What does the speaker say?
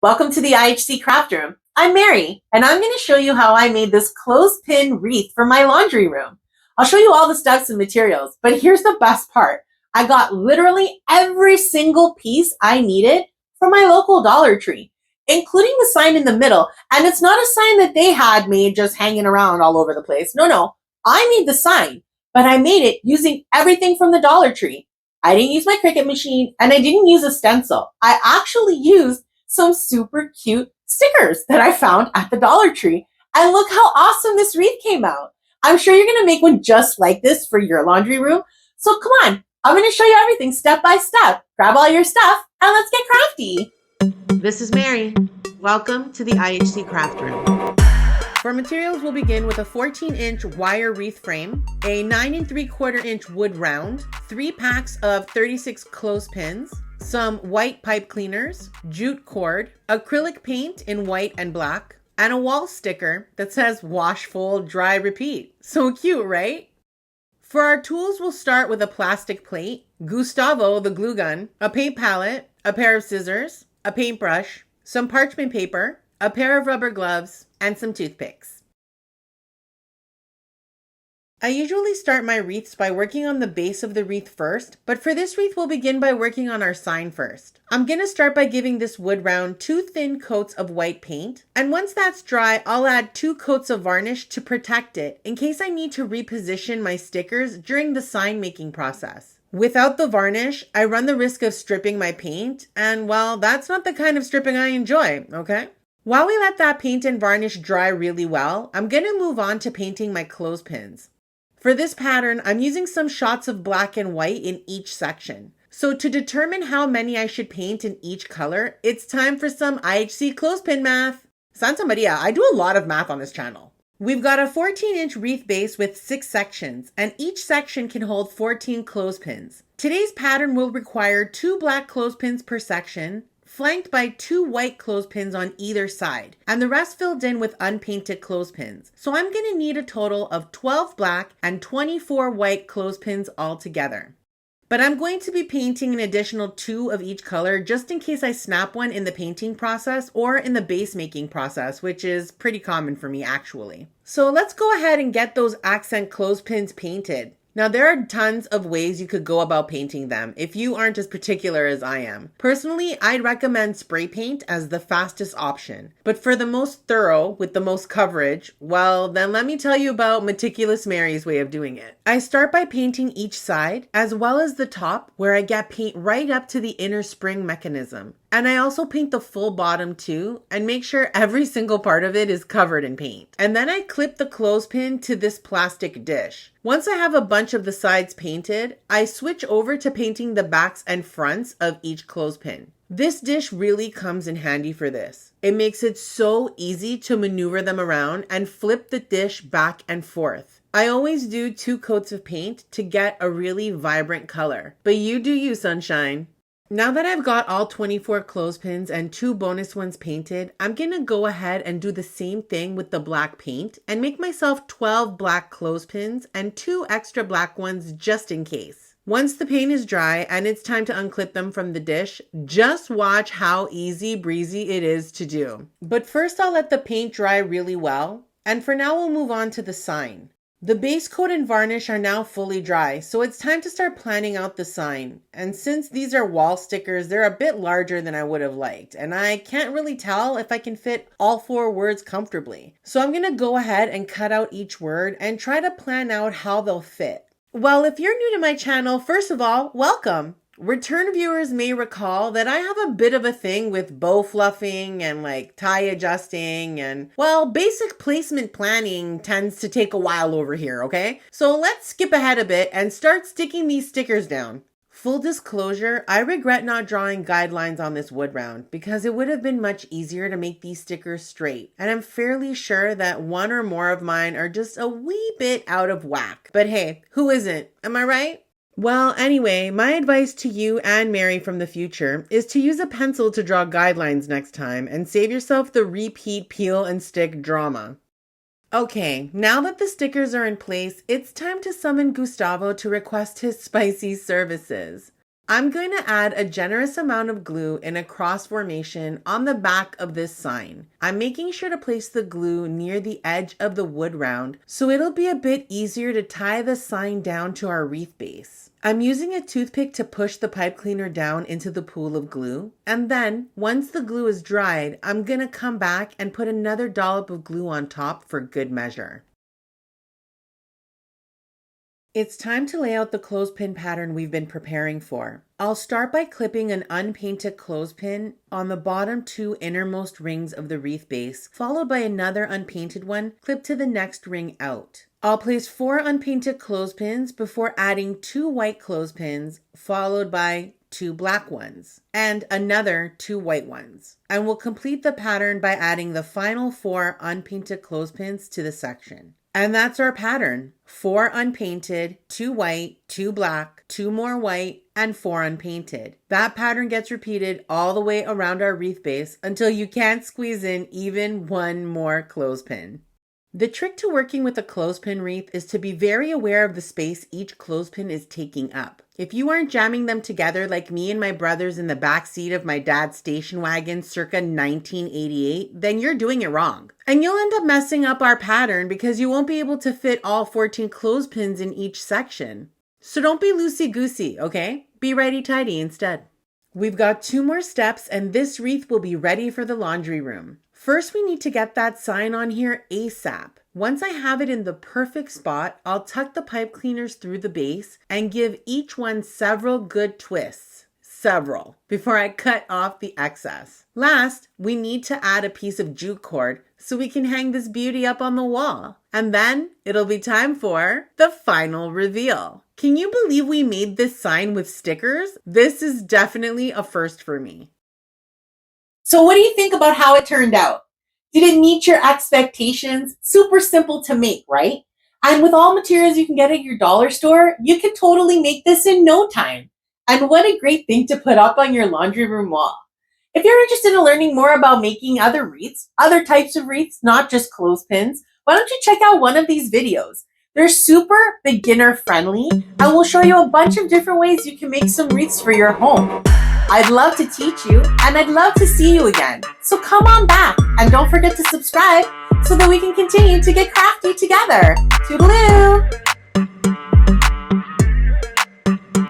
Welcome to the IHC Craft Room. I'm Mary, and I'm going to show you how I made this clothespin wreath for my laundry room. I'll show you all the steps and materials, but here's the best part. I got literally every single piece I needed from my local Dollar Tree, including the sign in the middle. And it's not a sign that they had made just hanging around all over the place. No, I made the sign, but I made it using everything from the Dollar Tree. I didn't use my Cricut machine, and I didn't use a stencil. I actually used some super cute stickers that I found at the Dollar Tree. And look how awesome this wreath came out. I'm sure you're going to make one just like this for your laundry room. So come on, I'm going to show you everything step by step. Grab all your stuff and let's get crafty. This is Mary. Welcome to the IHC Craft Room. For materials, we'll begin with a 14-inch wire wreath frame, a 9 3/4-inch wood round, 3 packs of 36 clothespins, some white pipe cleaners, jute cord, acrylic paint in white and black, and a wall sticker that says wash, fold, dry, repeat. So cute, right? For our tools, we'll start with a plastic plate, Gustavo the Glue Gun, a paint palette, a pair of scissors, a paintbrush, some parchment paper, a pair of rubber gloves, and some toothpicks. I usually start my wreaths by working on the base of the wreath first, but for this wreath, we'll begin by working on our sign first. I'm going to start by giving this wood round 2 thin coats of white paint, and once that's dry, I'll add 2 coats of varnish to protect it in case I need to reposition my stickers during the sign making process. Without the varnish, I run the risk of stripping my paint, and well, that's not the kind of stripping I enjoy, okay? While we let that paint and varnish dry really well, I'm going to move on to painting my clothespins. For this pattern, I'm using some shots of black and white in each section. So to determine how many I should paint in each color, it's time for some IHC Clothespin Math. Santa Maria, I do a lot of math on this channel. We've got a 14-inch wreath base with 6 sections, and each section can hold 14 clothespins. Today's pattern will require 2 black clothespins per section, flanked by 2 white clothespins on either side, and the rest filled in with unpainted clothespins. So I'm going to need a total of 12 black and 24 white clothespins altogether. But I'm going to be painting an additional 2 of each color just in case I snap one in the painting process or in the base making process, which is pretty common for me actually. So let's go ahead and get those accent clothespins painted. Now, there are tons of ways you could go about painting them if you aren't as particular as I am. Personally, I'd recommend spray paint as the fastest option. But for the most thorough, with the most coverage, well, then let me tell you about Meticulous Mary's way of doing it. I start by painting each side, as well as the top, where I get paint right up to the inner spring mechanism. And I also paint the full bottom too, and make sure every single part of it is covered in paint. And then I clip the clothespin to this plastic dish. Once I have a bunch of the sides painted, I switch over to painting the backs and fronts of each clothespin. This dish really comes in handy for this. It makes it so easy to maneuver them around and flip the dish back and forth. I always do 2 coats of paint to get a really vibrant color, but you do you, sunshine. Now that I've got all 24 clothespins and 2 bonus ones painted, I'm going to go ahead and do the same thing with the black paint and make myself 12 black clothespins and 2 extra black ones just in case. Once the paint is dry and it's time to unclip them from the dish, just watch how easy breezy it is to do. But first I'll let the paint dry really well, and for now we'll move on to the sign. The base coat and varnish are now fully dry, so it's time to start planning out the sign. And since these are wall stickers, they're a bit larger than I would have liked, and I can't really tell if I can fit all 4 words comfortably. So I'm going to go ahead and cut out each word and try to plan out how they'll fit. Well, if you're new to my channel, first of all, welcome. Return viewers may recall that I have a bit of a thing with bow fluffing and tie adjusting and, well, basic placement planning tends to take a while over here, okay? So let's skip ahead a bit and start sticking these stickers down. Full disclosure, I regret not drawing guidelines on this wood round because it would have been much easier to make these stickers straight. And I'm fairly sure that one or more of mine are just a wee bit out of whack. But hey, who isn't? Am I right? Well, anyway, my advice to you and Mary from the future is to use a pencil to draw guidelines next time and save yourself the repeat peel and stick drama. Okay, now that the stickers are in place, it's time to summon Gustavo to request his spicy services. I'm going to add a generous amount of glue in a cross formation on the back of this sign. I'm making sure to place the glue near the edge of the wood round so it'll be a bit easier to tie the sign down to our wreath base. I'm using a toothpick to push the pipe cleaner down into the pool of glue, and then once the glue is dried, I'm going to come back and put another dollop of glue on top for good measure. It's time to lay out the clothespin pattern we've been preparing for. I'll start by clipping an unpainted clothespin on the bottom 2 innermost rings of the wreath base, followed by another unpainted one clipped to the next ring out. I'll place 4 unpainted clothespins before adding 2 white clothespins, followed by 2 black ones, and another 2 white ones. And we'll complete the pattern by adding the final 4 unpainted clothespins to the section. And that's our pattern. 4 unpainted, 2 white, 2 black, 2 more white, and 4 unpainted. That pattern gets repeated all the way around our wreath base until you can't squeeze in even 1 more clothespin. The trick to working with a clothespin wreath is to be very aware of the space each clothespin is taking up. If you aren't jamming them together like me and my brothers in the back seat of my dad's station wagon circa 1988, then you're doing it wrong. And you'll end up messing up our pattern because you won't be able to fit all 14 clothespins in each section. So don't be loosey-goosey, okay? Be righty-tighty instead. We've got 2 more steps and this wreath will be ready for the laundry room. First, we need to get that sign on here ASAP. Once I have it in the perfect spot, I'll tuck the pipe cleaners through the base and give each one several good twists. Several. Before I cut off the excess. Last, we need to add a piece of jute cord so we can hang this beauty up on the wall. And then it'll be time for the final reveal. Can you believe we made this sign with stickers? This is definitely a first for me. So what do you think about how it turned out? Did it meet your expectations? Super simple to make, right? And with all materials you can get at your dollar store, you can totally make this in no time. And what a great thing to put up on your laundry room wall. If you're interested in learning more about making other wreaths, other types of wreaths, not just clothespins, why don't you check out one of these videos? They're super beginner friendly and we'll show you a bunch of different ways you can make some wreaths for your home. I'd love to teach you and I'd love to see you again. So come on back and don't forget to subscribe so that we can continue to get crafty together. Toodaloo!